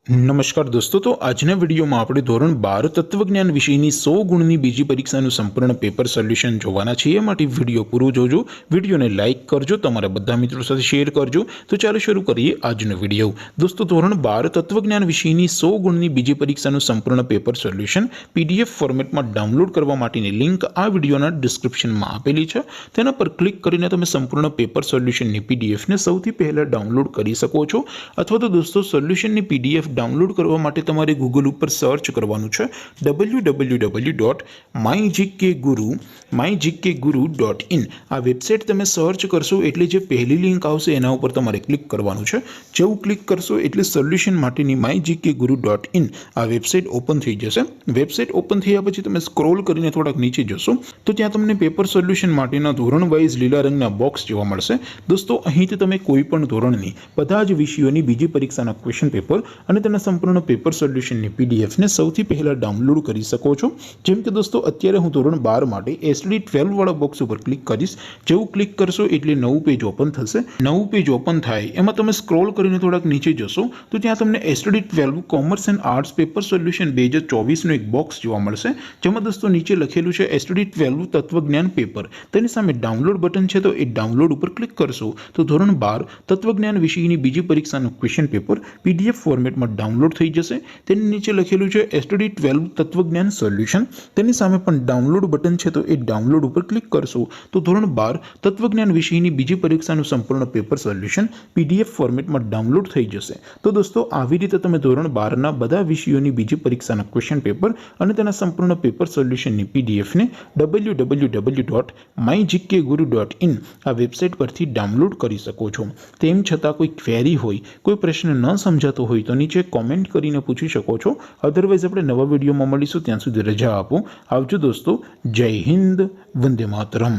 नमस्कार दोस्तों। तो આજના વિડીયોમાં આપણે ધોરણ 12 તત્વજ્ઞાન વિષયની 100 ગુણની બીજી પરીક્ષાનું સંપૂર્ણ પેપર સોલ્યુશન જોવાના છીએ। માટે વિડીયો પૂરો જોજો, વિડીયોને લાઇક કરજો, તમારા બધા મિત્રો સાથે શેર કરજો। તો ચાલો શરૂ કરીએ આજનો વિડીયો। દોસ્તો ધોરણ 12 તત્વજ્ઞાન વિષયની 100 ગુણની બીજી પરીક્ષાનું સંપૂર્ણ પેપર સોલ્યુશન પીડીએફ ફોર્મેટમાં ડાઉનલોડ કરવા માટેની લિંક આ વિડીયોના ડિસ્ક્રિપ્શનમાં આપેલી છે। તેના પર ક્લિક કરીને તમે સંપૂર્ણ પેપર સોલ્યુશનની પીડીએફને સૌથી પહેલા ડાઉનલોડ કરી શકો છો। અથવા તો દોસ્તો સોલ્યુશનની પીડીએફ डाउनलॉड करवा माटे तमारे गूगल पर सर्च करवानुं छे www.mygkguru.in। आ वेबसाइट तमे सर्च करशो एटले जे पहली लिंक आवशे एना उपर तमारे क्लिक करवानुं छे। जेवुं क्लिक करशो एटले सोल्यूशन माटेनी mygkguru.in आ वेबसाइट ओपन थई जशे। वेबसाइट ओपन थया पछी तमे स्क्रॉल करीने थोड़ाक नीचे जशो तो त्यां तमने पेपर सोल्यूशन माटेना धोरण वाइज लीला रंगना बॉक्स जोवा मळशे। दोस्तों અહીંથી તમે કોઈ પણ ધોરણની બધા જ વિષયોની બીજી પરીક્ષાના ક્વેશ્ચન પેપર અને તેના સંપૂર્ણ પેપર સોલ્યુશનની પીડીએફને સૌથી પહેલા ડાઉનલોડ કરી શકો છો। જેમ કે દોસ્તો અત્યારે હું ધોરણ 12 માટે એસડી 12 વાળા બોક્સ ઉપર ક્લિક કરીશ। જેવું ક્લિક કરશો એટલે નવું પેજ ઓપન થશે। નવું પેજ ઓપન થાય એમાં તમે સ્ક્રોલ કરીને થોડાક નીચે જશો તો ત્યાં તમને SD 12 commerce and arts paper solution 2024 નું એક બોક્સ જોવા મળશે। જેમાં દોસ્તો નીચે લખેલું છે એસડી 12 તત્વજ્ઞાન પેપર। તેની સામે ડાઉનલોડ બટન છે તો એ ડાઉનલોડ ઉપર ક્લિક કરશો તો ધોરણ 12 તત્વજ્ઞાન વિષયની બીજી પરીક્ષાનું ક્વેશ્ચન પેપર પીડીએફ ફોર્મેટમાં डाउनलॉड थई जशे। तेनी नीचे लखेलुं छे एसटीडी 12 तत्वज्ञान सोल्यूशन। तेनी सामे पण डाउनलॉड बटन छे तो ए डाउनलॉड पर क्लिक करशो तो धोरण 12 तत्वज्ञान विषयनी बीजी परीक्षानुं संपूर्ण पेपर सोल्यूशन पीडीएफ फॉर्मेट में डाउनलॉड थई जशे। तो दोस्तों आवी रीते तमे धोरण 12 ना बधा विषयोनी बीजी परीक्षाना क्वेश्चन पेपर अने तेना संपूर्ण पेपर सोल्यूशननी पीडीएफ ने www.mygkguru.in आ वेबसाइट परथी डाउनलॉड करी शको छो। तेम छतां कोई क्वेरी होय, कोई प्रश्न न समजातो होय तो नीचे कॉमेंट करीने पूछी शको छो। अदरवाइज अपने नवा विडियो में मळीशुं, त्यां सुधी रजा आपो। आवजो दोस्तों। जय हिंद, वंदे मातरम।